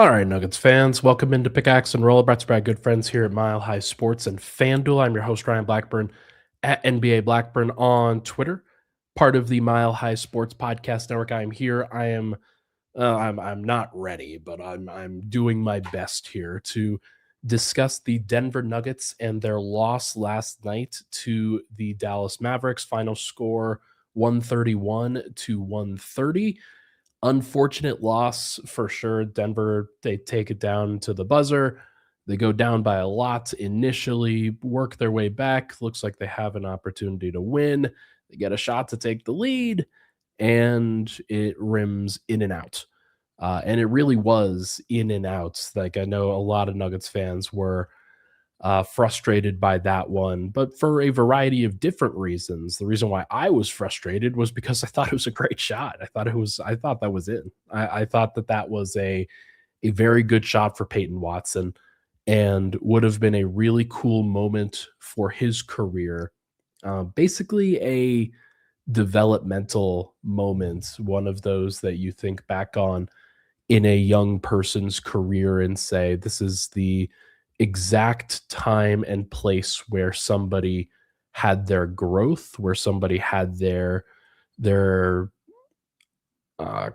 All right, Nuggets fans, welcome into Pickaxe and Roll, brought to you by good friends here at Mile High Sports and FanDuel. I'm your host, Ryan Blackburn, at NBA Blackburn on Twitter, part of the Mile High Sports Podcast Network. I'm here. I'm not ready, but I'm doing my best here to discuss the Denver Nuggets and their loss last night to the Dallas Mavericks. Final score 131 to 130. Unfortunate loss for sure. Denver, they take it down to the buzzer. They go down by a lot initially, work their way back. Looks like they have an opportunity to win. They get a shot to take the lead, and it rims in and out. And it really was in and out. Like, I know a lot of Nuggets fans were frustrated by that one, but for a variety of different reasons. The reason why I was frustrated was because I thought it was a great shot. I thought that was in. I thought that was a very good shot for Peyton Watson and would have been a really cool moment for his career. Basically a developmental moment, one of those that you think back on in a young person's career and say, this is the exact time and place where somebody had their growth, where somebody had their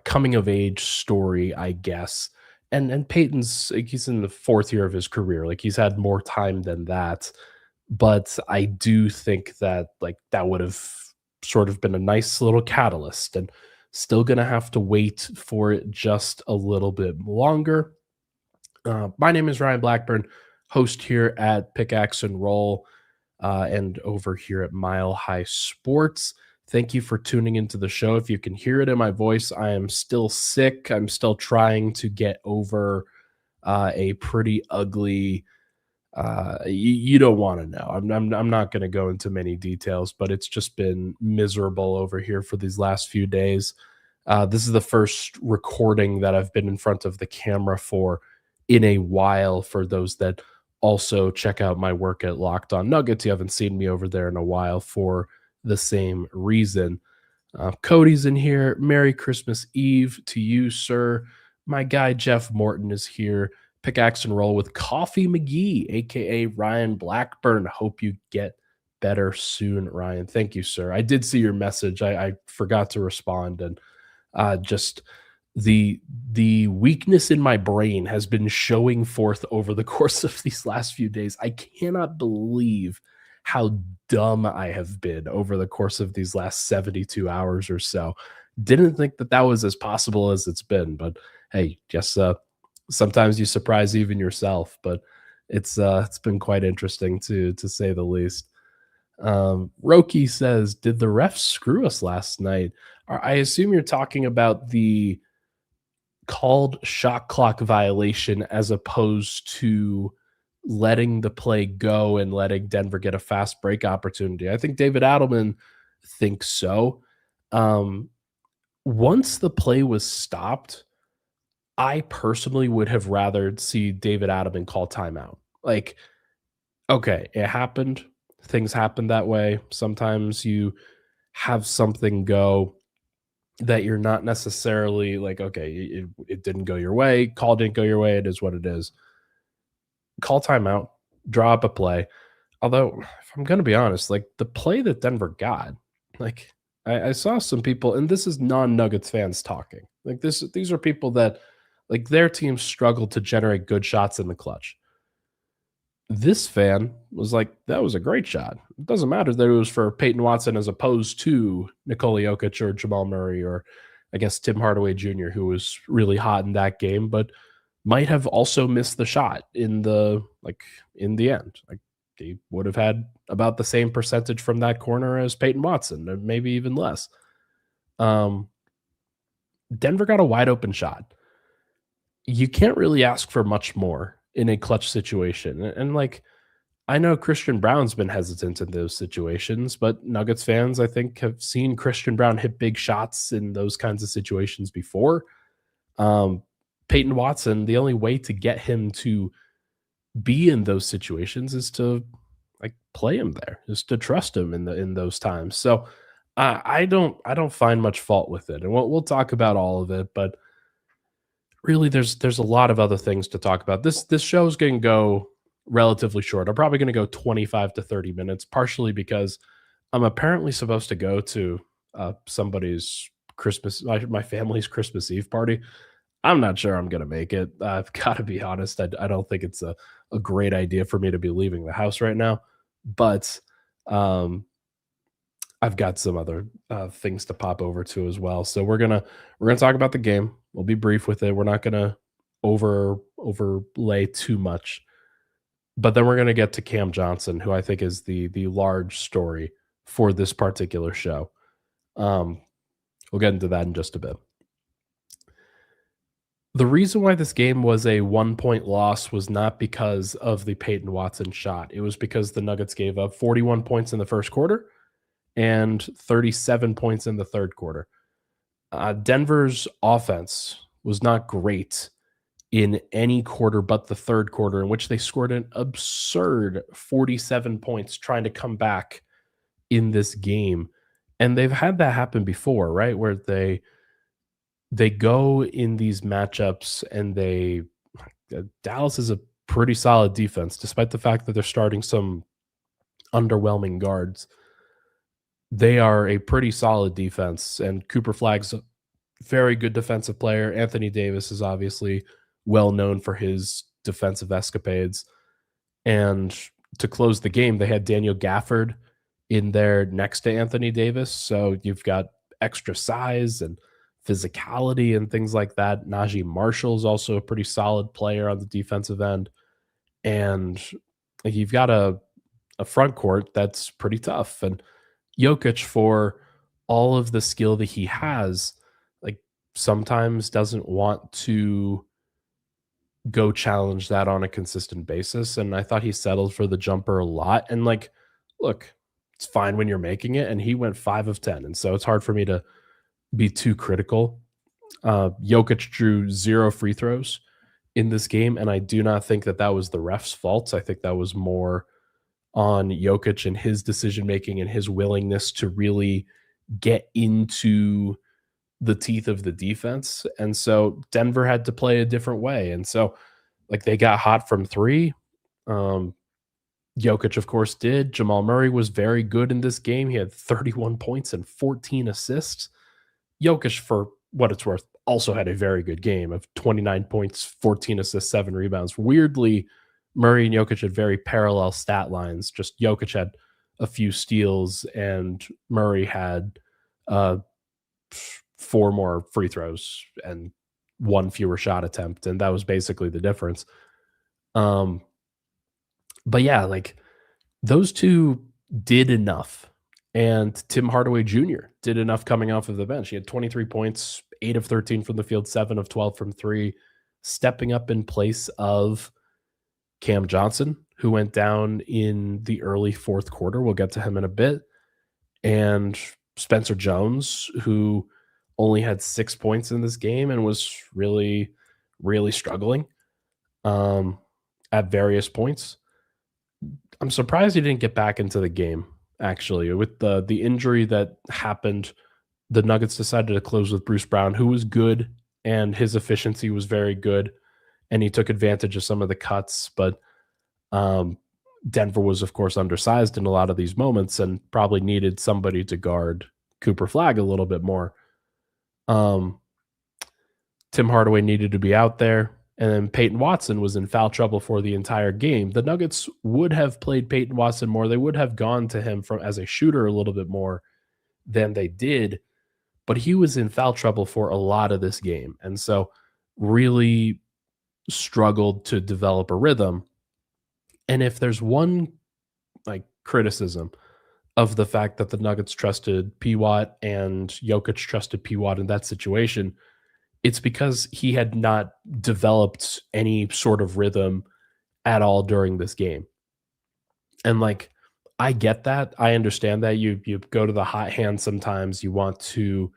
coming of age story, I guess. And Peyton's, like, he's in the fourth year of his career. Like, he's had more time than that. But I do think that, like, that would have sort of been a nice little catalyst, and still gonna have to wait for it just a little bit longer. My name is Ryan Blackburn, host here at Pickaxe and Roll, and over here at Mile High Sports. Thank you for tuning into the show. If you can hear it in my voice, I am still sick. I'm still trying to get over a pretty ugly. You don't want to know. I'm not going to go into many details, but it's just been miserable over here for these last few days. This is the first recording that I've been in front of the camera for in a while. For those that also check out my work at Locked On Nuggets, you haven't seen me over there in a while for the same reason. Cody's in here. Merry Christmas Eve to you, sir. My guy Jeff Morton is here. Pickaxe and Roll with Coffee McGee, aka Ryan Blackburn. Hope you get better soon, Ryan. Thank you, sir. I did see your message. I forgot to respond, and just the weakness in my brain has been showing forth over the course of these last few days. I cannot believe how dumb I have been over the course of these last 72 hours or so. Didn't think that was as possible as it's been, but hey, just sometimes you surprise even yourself. But it's been quite interesting to say the least. Roki says, did the refs screw us last night? I assume you're talking about the called shot clock violation as opposed to letting the play go and letting Denver get a fast break opportunity. I think David Adelman thinks so. Once the play was stopped, I personally would have rather see David Adelman call timeout. Like, okay, it happened. Things happen that way. Sometimes you have something go that you're not necessarily like, okay, it didn't go your way. Call didn't go your way. It is what it is. Call timeout, draw up a play. Although, if I'm going to be honest, like the play that Denver got, like I saw some people, and this is non-Nuggets fans talking. Like these are people that, like, their team struggled to generate good shots in the clutch. This fan was like, that was a great shot. It doesn't matter that it was for Peyton Watson as opposed to Nikola Jokic or Jamal Murray or I guess Tim Hardaway Jr., who was really hot in that game, but might have also missed the shot in the end. Like, he would have had about the same percentage from that corner as Peyton Watson, or maybe even less. Denver got a wide open shot. You can't really ask for much more in a clutch situation. And like, I know Christian Brown's been hesitant in those situations, but Nuggets fans, I think, have seen Christian Brown hit big shots in those kinds of situations before. Peyton Watson, the only way to get him to be in those situations is to like play him there, is to trust him in those times. So I don't find much fault with it, and we'll talk about all of it. But Really, there's a lot of other things to talk about. This show's gonna go relatively short. I'm probably gonna go 25 to 30 minutes, partially because I'm apparently supposed to go to, somebody's my family's Christmas Eve party. I'm not sure I'm gonna make it. I've gotta be honest, I don't think it's a great idea for me to be leaving the house right now, but, um, I've got some other, things to pop over to as well. So we're gonna talk about the game. We'll be brief with it. We're not gonna overlay too much, but then we're gonna get to Cam Johnson, who I think is the large story for this particular show. Um, we'll get into that in just a bit. The reason why this game was a 1-point loss was not because of the Peyton Watson shot. It was because the Nuggets gave up 41 points in the first quarter and 37 points in the third quarter. Denver's offense was not great in any quarter but the third quarter, in which they scored an absurd 47 points trying to come back in this game. And they've had that happen before, right? Where they go in these matchups and Dallas is a pretty solid defense, despite the fact that they're starting some underwhelming guards. They are a pretty solid defense, and Cooper Flag's a very good defensive player. Anthony Davis is obviously well known for his defensive escapades. And to close the game, they had Daniel Gafford in there next to Anthony Davis. So you've got extra size and physicality and things like that. Najee Marshall is also a pretty solid player on the defensive end. And you've got a front court that's pretty tough. And Jokic, for all of the skill that he has, like sometimes doesn't want to go challenge that on a consistent basis. And I thought he settled for the jumper a lot. And like, look, it's fine when you're making it. And he went 5 of 10. And so it's hard for me to be too critical. Jokic drew 0 free throws in this game. And I do not think that that was the ref's fault. I think that was more on Jokic and his decision making and his willingness to really get into the teeth of the defense. And so Denver had to play a different way. And so like they got hot from 3. Jokic, of course, did. Jamal Murray was very good in this game. He had 31 points and 14 assists. Jokic, for what it's worth, also had a very good game of 29 points, 14 assists, 7 rebounds. Weirdly, Murray and Jokic had very parallel stat lines. Just Jokic had a few steals and Murray had 4 more free throws and 1 fewer shot attempt, and that was basically the difference. But yeah, like those two did enough. And Tim Hardaway Jr. did enough coming off of the bench. He had 23 points, 8 of 13 from the field, 7 of 12 from 3, stepping up in place of Cam Johnson, who went down in the early fourth quarter. We'll get to him in a bit. And Spencer Jones, who only had 6 points in this game and was really, really struggling at various points. I'm surprised he didn't get back into the game, actually. With the injury that happened, the Nuggets decided to close with Bruce Brown, who was good, and his efficiency was very good, and he took advantage of some of the cuts. But Denver was, of course, undersized in a lot of these moments and probably needed somebody to guard Cooper Flag a little bit more. Tim Hardaway needed to be out there. And then Peyton Watson was in foul trouble for the entire game. The Nuggets would have played Peyton Watson more. They would have gone to him as a shooter a little bit more than they did. But he was in foul trouble for a lot of this game. And so really struggled to develop a rhythm. And if there's one like criticism of the fact that the Nuggets trusted P. Watt and Jokic trusted P. Watt in that situation, it's because he had not developed any sort of rhythm at all during this game. And like, I get that. I understand that you go to the hot hand sometimes. You want to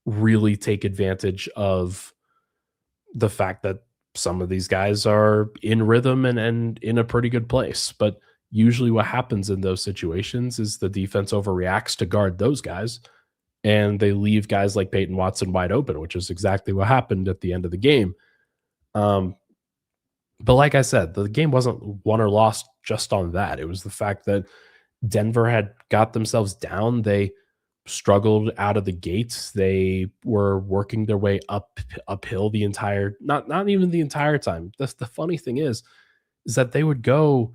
really take advantage of the fact that some of these guys are in rhythm and in a pretty good place. But usually what happens in those situations is the defense overreacts to guard those guys, and they leave guys like Peyton Watson wide open, which is exactly what happened at the end of the game. Um, but like I said, the game wasn't won or lost just on that. It was the fact that Denver had got themselves down. They struggled out of the gates. They were working their way uphill the entire not even the entire time. That's the funny thing is that they would go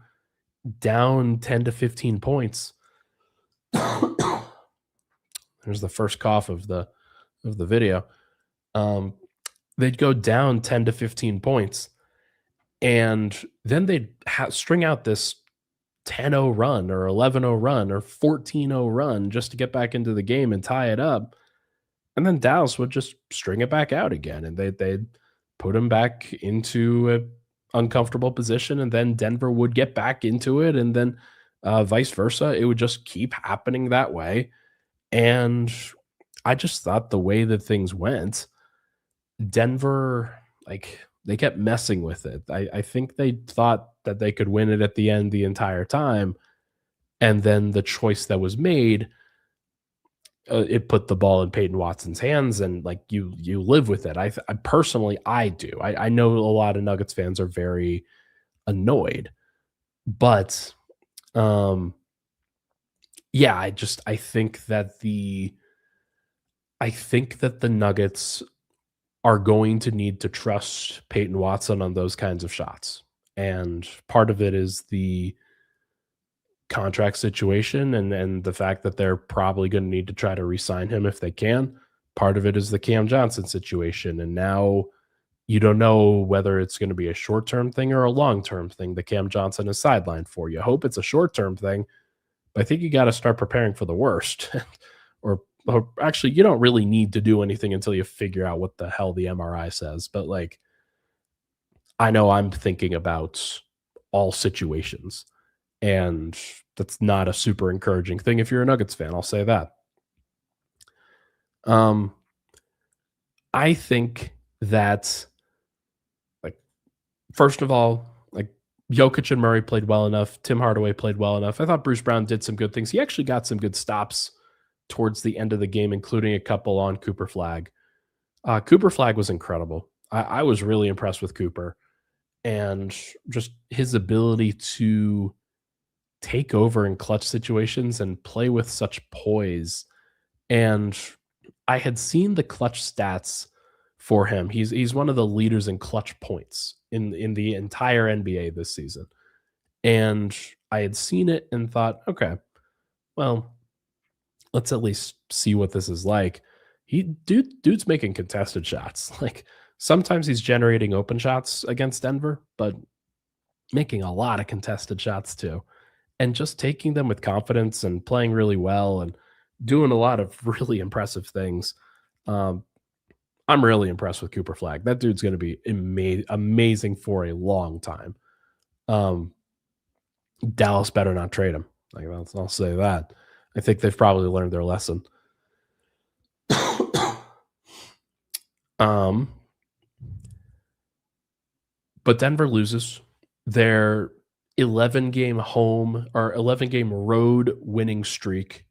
down 10 to 15 points. There's the first cough of the video. Um, they'd go down 10 to 15 points, and then they'd string out this 10-0 run or 11-0 run or 14-0 run just to get back into the game and tie it up. And then Dallas would just string it back out again, and they'd put him back into a uncomfortable position, and then Denver would get back into it, and then vice versa. It would just keep happening that way. And I just thought the way that things went, Denver, like they kept messing with it. I think they thought that they could win it at the end the entire time. And then the choice that was made, it put the ball in Peyton Watson's hands, and like you live with it. I personally I do. I know a lot of Nuggets fans are very annoyed, but um, yeah, I think that the Nuggets are going to need to trust Peyton Watson on those kinds of shots. And part of it is the contract situation and the fact that they're probably going to need to try to re-sign him if they can. Part of it is the Cam Johnson situation. And now you don't know whether it's going to be a short-term thing or a long-term thing that Cam Johnson is sidelined for. You hope it's a short-term thing, but I think you got to start preparing for the worst. or actually, you don't really need to do anything until you figure out what the hell the MRI says. But like, I know I'm thinking about all situations, and that's not a super encouraging thing if you're a Nuggets fan. I'll say that. Um, I think that, like, first of all, like Jokic and Murray played well enough. Tim Hardaway played well enough. I thought Bruce Brown did some good things. He actually got some good stops towards the end of the game, including a couple on Cooper Flag. Cooper Flag was incredible. I was really impressed with Cooper and just his ability to take over in clutch situations and play with such poise. And I had seen the clutch stats for him. He's one of the leaders in clutch points in the entire NBA this season. And I had seen it and thought, okay, well, let's at least see what this is like. Dude's making contested shots. Like sometimes he's generating open shots against Denver, but making a lot of contested shots too. And just taking them with confidence and playing really well and doing a lot of really impressive things. Um, I'm really impressed with Cooper Flag. That dude's going to be amazing for a long time. Um, Dallas better not trade him. Like I'll say that. I think they've probably learned their lesson. um, but Denver loses. Their 11 game home or 11 game road winning streak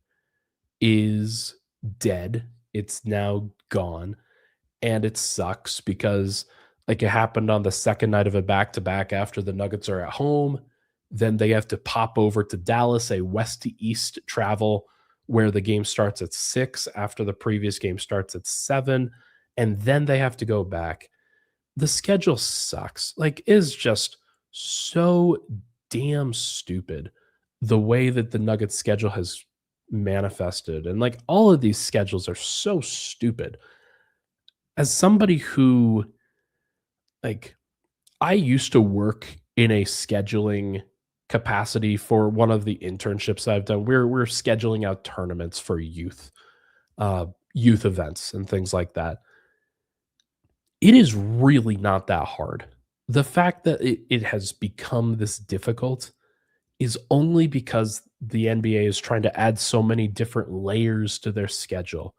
is dead. It's now gone. And it sucks because like it happened on the second night of a back-to-back after the Nuggets are at home. Then they have to pop over to Dallas, a west to east travel where the game starts at 6 after the previous game starts at 7. And then they have to go back. The schedule sucks. Like, is just so damn stupid the way that the Nuggets schedule has manifested. And like all of these schedules are so stupid. As somebody who, like, I used to work in a scheduling capacity for one of the internships I've done. We're scheduling out tournaments for youth events and things like that. It is really not that hard. The fact that it has become this difficult is only because the NBA is trying to add so many different layers to their schedule,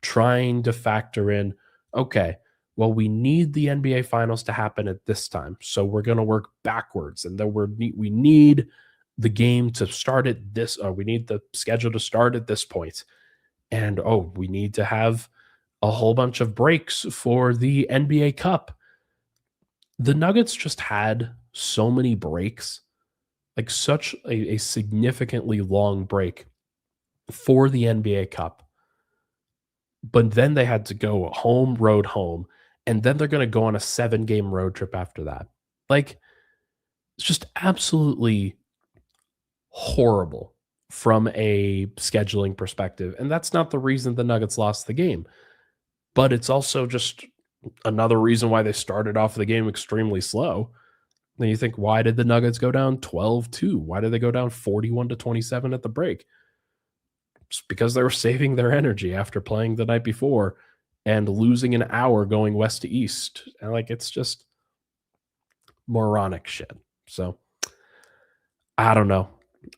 trying to factor in, okay, well, we need the NBA finals to happen at this time. So we're going to work backwards. And then we need the game to start at this, or we need the schedule to start at this point. And oh, we need to have a whole bunch of breaks for the NBA Cup. The Nuggets just had so many breaks, like such a significantly long break for the NBA Cup. But then they had to go home, road, home, and then they're going to go on a 7-game road trip after that. Like, it's just absolutely horrible from a scheduling perspective. And that's not the reason the Nuggets lost the game, but it's also just another reason why they started off the game extremely slow. Then you think, why did the Nuggets go down 12-2? Why did they go down 41-27 at the break? It's because they were saving their energy after playing the night before and losing an hour going west to east. And like, it's just moronic shit. So I don't know.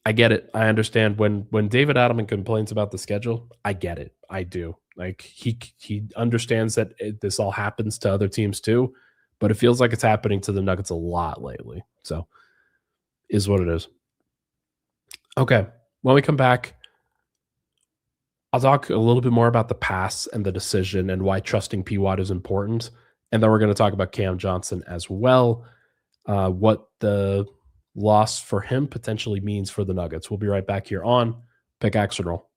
I get it. I understand when David Adelman complains about the schedule. I get it. I do. Like he understands that this all happens to other teams too, but it feels like it's happening to the Nuggets a lot lately. So is what it is. Okay. When we come back, I'll talk a little bit more about the pass and the decision and why trusting P-Watt is important. And then we're going to talk about Cam Johnson as well, what the loss for him potentially means for the Nuggets. We'll be right back here on Pickaxe and Roll.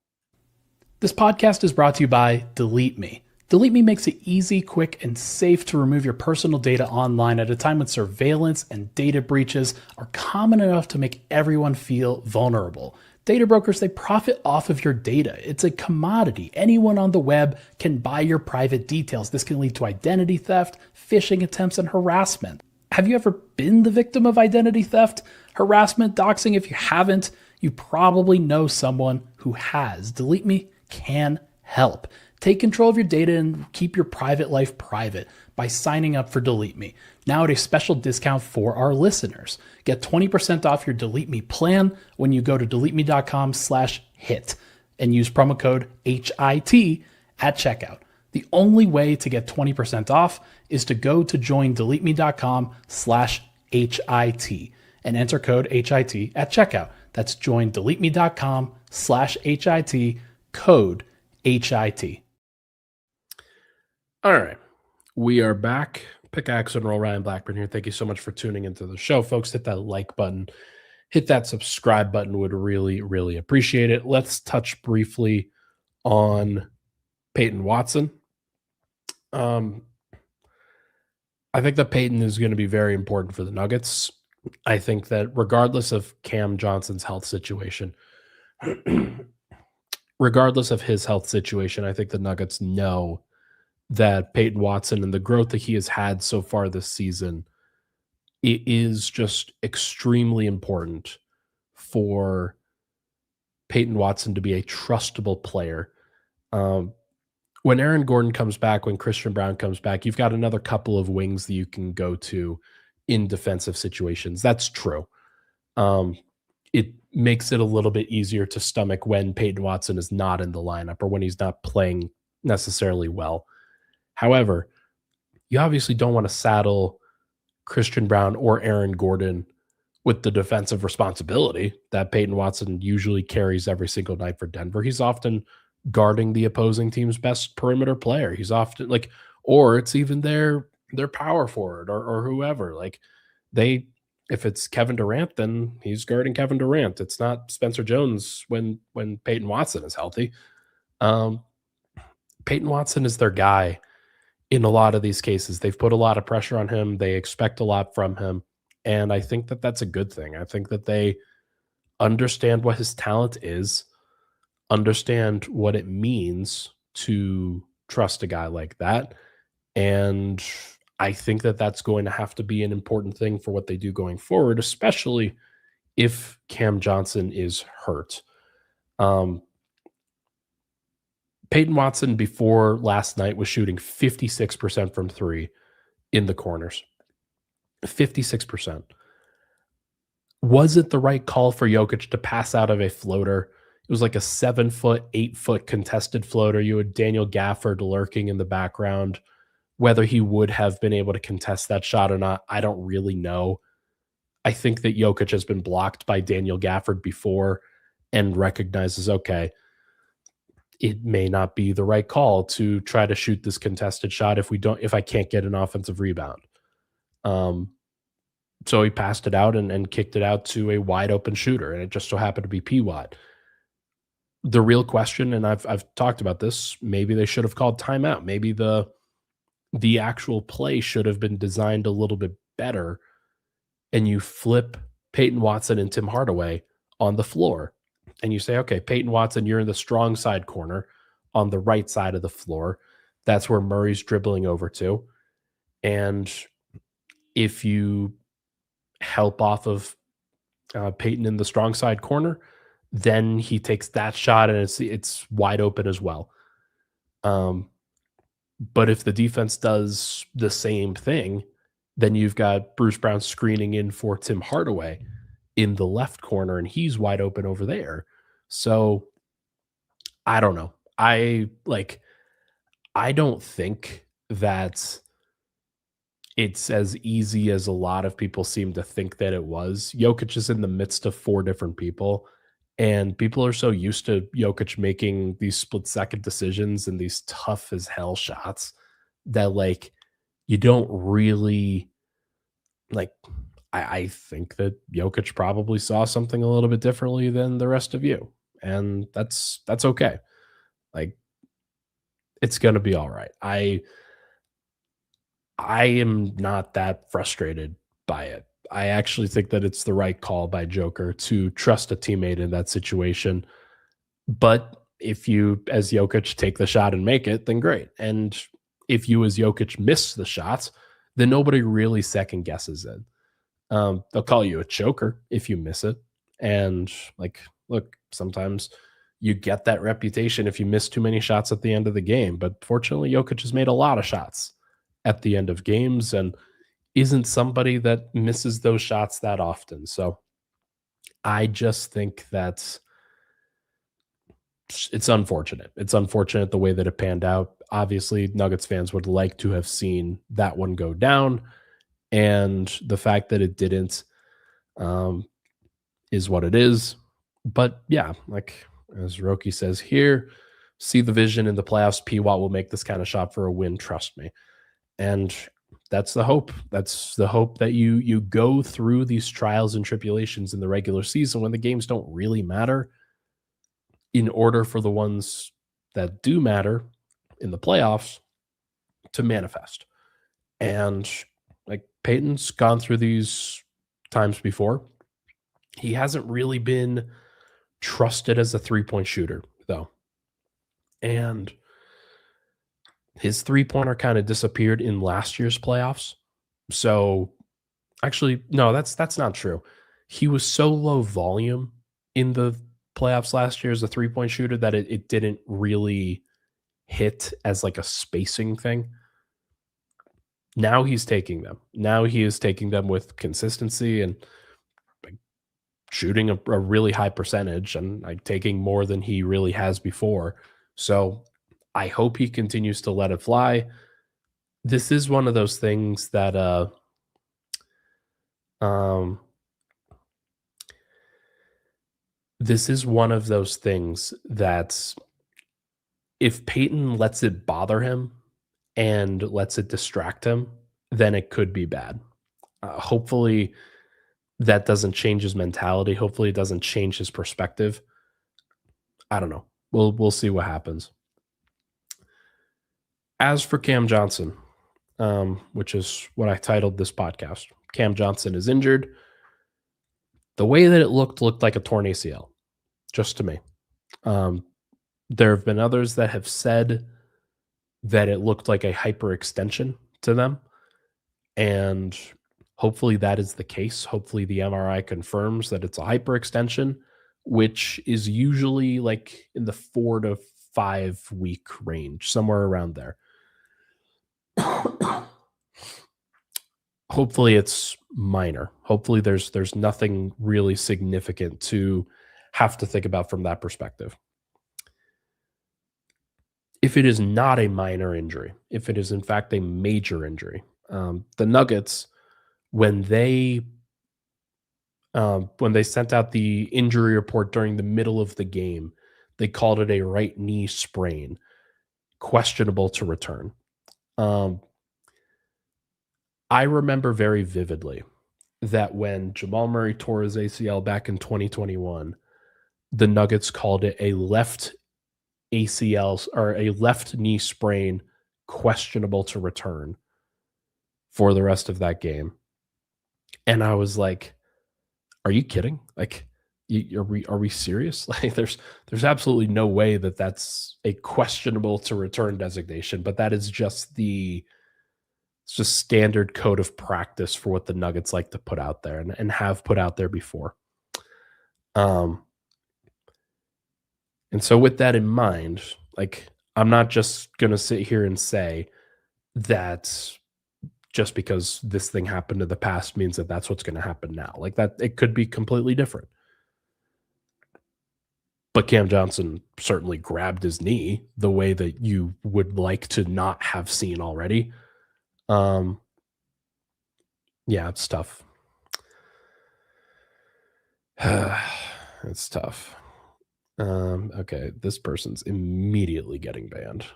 This podcast is brought to you by Delete Me. Delete Me makes it easy, quick, and safe to remove your personal data online at a time when surveillance and data breaches are common enough to make everyone feel vulnerable. Data brokers, they profit off of your data. It's a commodity. Anyone on the web can buy your private details. This can lead to identity theft, phishing attempts, and harassment. Have you ever been the victim of identity theft, harassment, doxing? If you haven't, you probably know someone who has. Delete Me can help. Take control of your data and keep your private life private by signing up for Delete Me. Now at a special discount for our listeners. Get 20% off your Delete Me plan when you go to deleteme.com/hit and use promo code HIT at checkout. The only way to get 20% off is to go to joindeleteme.com/HIT and enter code HIT at checkout. That's joindeleteme.com/HIT, code HIT. All right. We are back. Pickaxe and Roll, Ryan Blackburn here. Thank you so much for tuning into the show, folks. Hit that like button. Hit that subscribe button. Would really, really appreciate it. Let's touch briefly on Peyton Watson. I think that Peyton is going to be very important for the Nuggets. I think that regardless of Cam Johnson's health situation, regardless of his health situation, I think the Nuggets know that Peyton Watson and the growth that he has had so far this season, it is just extremely important for Peyton Watson to be a trustable player. When Aaron Gordon comes back, when Christian Brown comes back, you've got another couple of wings that you can go to in defensive situations. That's true. It makes it a little bit easier to stomach when Peyton Watson is not in the lineup or when he's not playing necessarily well. However, you obviously don't want to saddle Christian Brown or Aaron Gordon with the defensive responsibility that Peyton Watson usually carries every single night for Denver. He's often guarding the opposing team's best perimeter player. He's often like, or it's even their power forward or whoever. Like if it's Kevin Durant, then he's guarding Kevin Durant. It's not Spencer Jones when Peyton Watson is healthy. Peyton Watson is their guy. In a lot of these cases, they've put a lot of pressure on him. They expect a lot from him. And I think that that's a good thing. I think that they understand what his talent is, understand what it means to trust a guy like that. And I think that that's going to have to be an important thing for what they do going forward, especially if Cam Johnson is hurt. Peyton Watson before last night was shooting 56% from three in the corners. 56%. Was it the right call for Jokic to pass out of a floater? It was like a 7-foot, 8-foot contested floater. You had Daniel Gafford lurking in the background. Whether he would have been able to contest that shot or not, I don't really know. I think that Jokic has been blocked by Daniel Gafford before and recognizes, okay, it may not be the right call to try to shoot this contested shot if I can't get an offensive rebound. So he passed it out and kicked it out to a wide open shooter, and it just so happened to be P Watt. The real question, and I've talked about this, maybe they should have called timeout. Maybe the actual play should have been designed a little bit better, and you flip Peyton Watson and Tim Hardaway on the floor, and you say, okay, Peyton Watson, you're in the strong side corner on the right side of the floor. That's where Murray's dribbling over to. And if you help off of Peyton in the strong side corner, then he takes that shot and it's wide open as well. But if the defense does the same thing, then you've got Bruce Brown screening in for Tim Hardaway in the left corner, and he's wide open over there. So I don't know. I don't think that it's as easy as a lot of people seem to think that it was. Jokic is in the midst of 4 different people, and people are so used to Jokic making these split-second decisions and these tough as hell shots that, like, you don't really like, I think that Jokic probably saw something a little bit differently than the rest of you, and that's okay. Like, it's gonna be alright. I am not that frustrated by it. I actually think that it's the right call by Joker to trust a teammate in that situation. But if you, as Jokic, take the shot and make it, then great. And if you, as Jokic, miss the shots, then nobody really second guesses it. They'll call you a choker if you miss it. And like, look, sometimes you get that reputation if you miss too many shots at the end of the game. But fortunately, Jokic has made a lot of shots at the end of games and isn't somebody that misses those shots that often. So I just think that it's unfortunate. It's unfortunate the way that it panned out. Obviously, Nuggets fans would like to have seen that one go down. And the fact that it didn't um, is what it is. But yeah, like as Roki says here, see the vision in the playoffs. P Watt will make this kind of shot for a win. Trust me. And that's the hope. That's the hope that you go through these trials and tribulations in the regular season when the games don't really matter, in order for the ones that do matter in the playoffs to manifest. And like Peyton's gone through these times before. He hasn't really been trusted as a 3-point shooter, though. And his 3-pointer kind of disappeared in last year's playoffs. So actually, no, that's not true. He was so low volume in the playoffs last year as a 3-point shooter that it didn't really hit as like a spacing thing. Now he's taking them. Now he is taking them with consistency and like shooting a really high percentage and like taking more than he really has before. So I hope he continues to let it fly. This is one of those things that um this is one of those things that if Peyton lets it bother him and lets it distract him, then it could be bad. Hopefully that doesn't change his mentality. Hopefully it doesn't change his perspective. I don't know. We'll see what happens. As for Cam Johnson, which is what I titled this podcast, Cam Johnson is injured. The way that it looked like a torn ACL, just to me. There have been others that have said that it looked like a hyperextension to them. And hopefully that is the case. Hopefully the MRI confirms that it's a hyperextension, which is usually like in the 4 to 5 week range, somewhere around there. Hopefully it's minor. Hopefully there's nothing really significant to have to think about from that perspective. If it is not a minor injury, if it is in fact a major injury, the Nuggets, when they sent out the injury report during the middle of the game, they called it a right knee sprain, questionable to return. I remember very vividly that when Jamal Murray tore his ACL back in 2021, the Nuggets called it a left ACL or a left knee sprain, questionable to return for the rest of that game. And I was like, "Are you kidding? Like, are we serious? Like, there's absolutely no way that that's a questionable to return designation, but that is just the it's just standard code of practice for what the Nuggets like to put out there and have put out there before. Um, and so with that in mind, like I'm not just gonna sit here and say that just because this thing happened in the past means that that's what's gonna happen now. Like that it could be completely different. But Cam Johnson certainly grabbed his knee the way that you would like to not have seen already. Um, yeah, it's tough. It's tough. Okay, this person's immediately getting banned.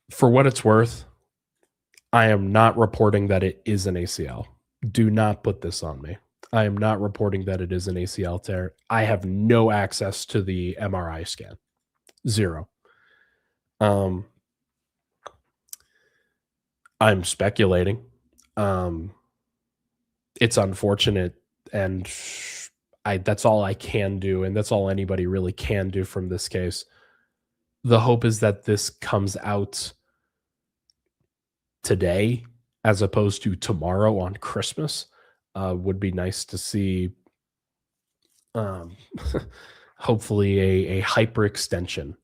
For what it's worth, I am not reporting that it is an ACL. Do not put this on me. I am not reporting that it is an ACL tear. I have no access to the MRI scan. Zero. Um, I'm speculating. Um, it's unfortunate, and I that's all I can do, and that's all anybody really can do from this case. The hope is that this comes out today as opposed to tomorrow on Christmas. Would be nice to see. Um, hopefully, a hyperextension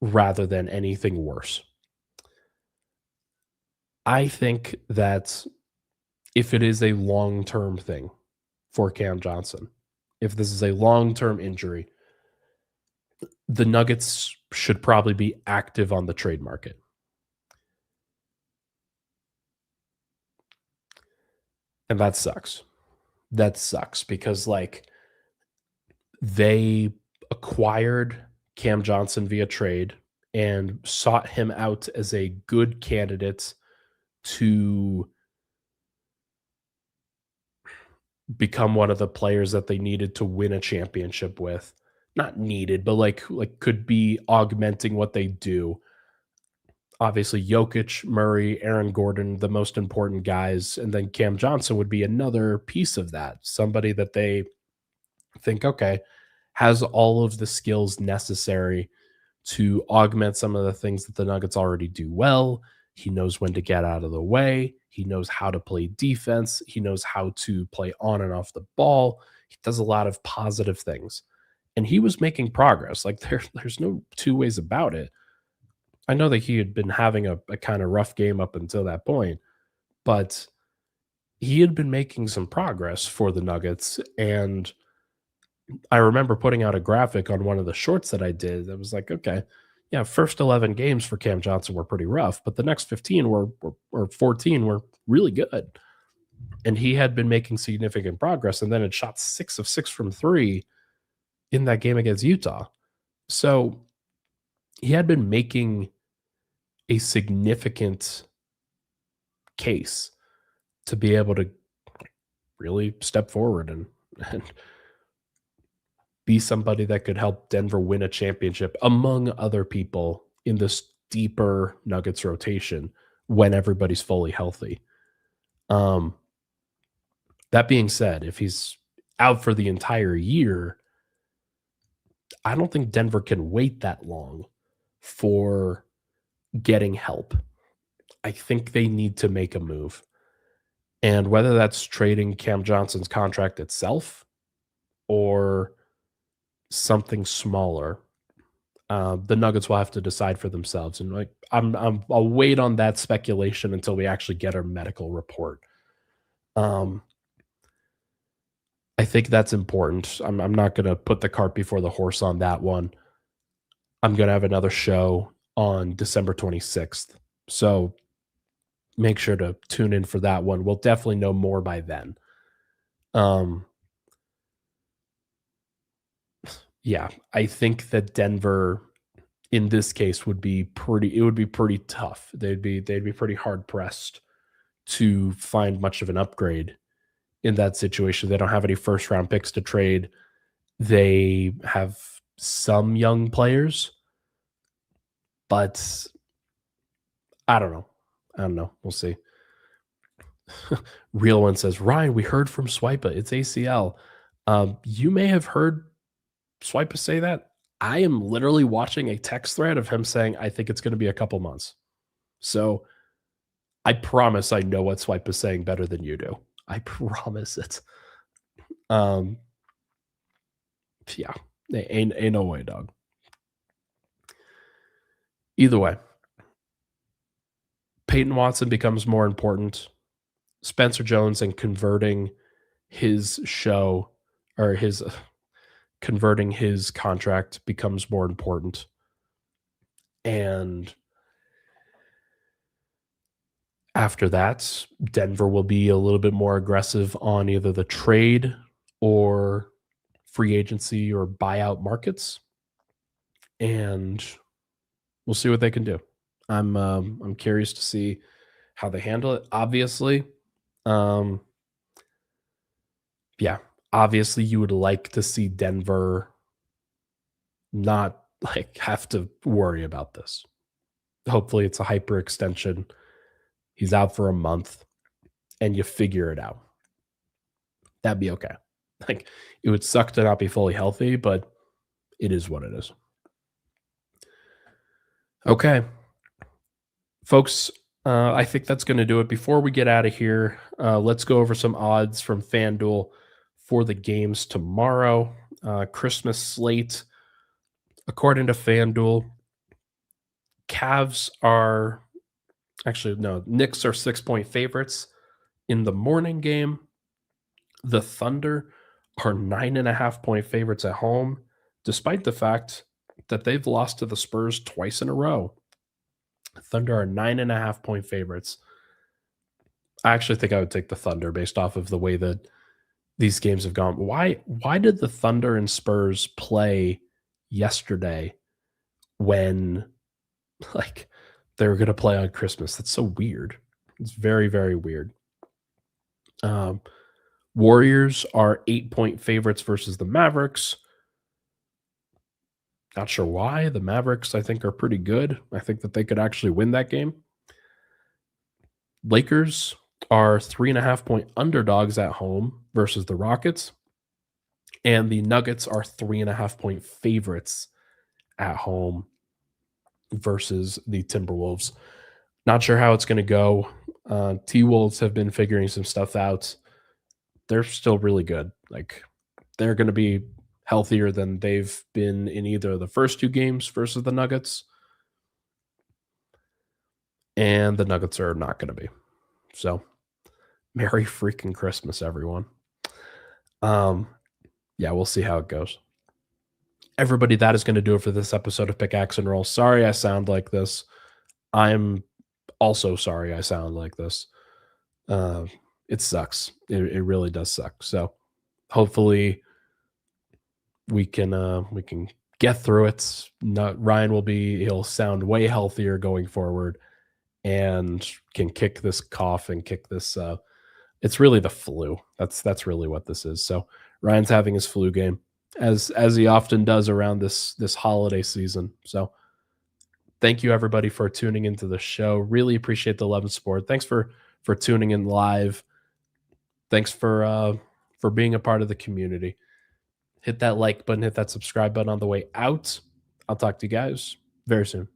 rather than anything worse. I think that if it is a long term thing for Cam Johnson, if this is a long term injury, the Nuggets should probably be active on the trade market. And that sucks. That sucks because, like, they acquired Cam Johnson via trade and sought him out as a good candidate to become one of the players that they needed to win a championship with. Not needed, but like could be augmenting what they do. Obviously, Jokic, Murray, Aaron Gordon, the most important guys, and then Cam Johnson would be another piece of that. Somebody that they think, okay, has all of the skills necessary to augment some of the things that the Nuggets already do well. He knows when to get out of the way. He knows how to play defense. He knows how to play on and off the ball. He does a lot of positive things. And he was making progress. Like there's no two ways about it. I know that he had been having a kind of rough game up until that point, but he had been making some progress for the Nuggets. And I remember putting out a graphic on one of the shorts that I did that was like, okay, yeah, first 11 games for Cam Johnson were pretty rough, but the next 15 or 14 were really good. And he had been making significant progress and then had shot 6 of 6 from 3 in that game against Utah. So he had been making a significant case to be able to really step forward and be somebody that could help Denver win a championship among other people in this deeper Nuggets rotation when everybody's fully healthy. Um, that being said, if he's out for the entire year, I don't think Denver can wait that long for getting help. I think they need to make a move. And whether that's trading Cam Johnson's contract itself or something smaller, the Nuggets will have to decide for themselves. And like, I'll wait on that speculation until we actually get our medical report. Um, I think that's important. I'm not going to put the cart before the horse on that one. I'm going to have another show on December 26th. So make sure to tune in for that one. We'll definitely know more by then. Um, yeah, I think that Denver in this case would be pretty tough. They'd be pretty hard pressed to find much of an upgrade in that situation. They don't have any first round picks to trade. They have some young players, but I don't know. We'll see. Real one says, Ryan, we heard from Swipa. It's ACL. You may have heard Swipa say that. I am literally watching a text thread of him saying, I think it's going to be a couple months. So I promise I know what Swipa is saying better than you do. I promise it. Yeah, ain't no way, dog. Either way, Peyton Watson becomes more important. Spencer Jones and converting his contract becomes more important. And after that, Denver will be a little bit more aggressive on either the trade or free agency or buyout markets. And we'll see what they can do. I'm curious to see how they handle it. Obviously, obviously you would like to see Denver not like have to worry about this. Hopefully it's a hyperextension. He's out for a month and you figure it out. That'd be okay. Like, it would suck to not be fully healthy, but it is what it is. Okay. Folks, I think that's going to do it. Before we get out of here, let's go over some odds from FanDuel for the games tomorrow. Christmas slate. According to FanDuel, Cavs are actually, no, Knicks are 6-point favorites in the morning game. The Thunder are 9.5-point favorites at home, despite the fact that they've lost to the Spurs twice in a row. Thunder are 9.5-point favorites. I actually think I would take the Thunder based off of the way that these games have gone. Why did the Thunder and Spurs play yesterday when like they were going to play on Christmas? That's so weird. It's very, very weird. Warriors are 8-point favorites versus the Mavericks. Not sure why. The Mavericks, I think, are pretty good. I think that they could actually win that game. Lakers are 3.5-point underdogs at home versus the Rockets. And the Nuggets are 3.5-point favorites at home versus the Timberwolves. Not sure how it's going to go. T-Wolves have been figuring some stuff out. They're still really good. Like, they're going to be healthier than they've been in either of the first two games versus the Nuggets. And the Nuggets are not going to be. So, Merry freaking Christmas, everyone. We'll see how it goes. Everybody, that is going to do it for this episode of Pickaxe and Roll. Sorry I sound like this. I'm also sorry I sound like this. It sucks. It really does suck. So hopefully we can get through it. Ryan he'll sound way healthier going forward and can kick this cough and kick this. It's really the flu. That's really what this is. So Ryan's having his flu game as he often does around this holiday season. So thank you everybody for tuning into the show. Really appreciate the love and support. Thanks for tuning in live. Thanks for being a part of the community. Hit that like button, hit that subscribe button on the way out. I'll talk to you guys very soon.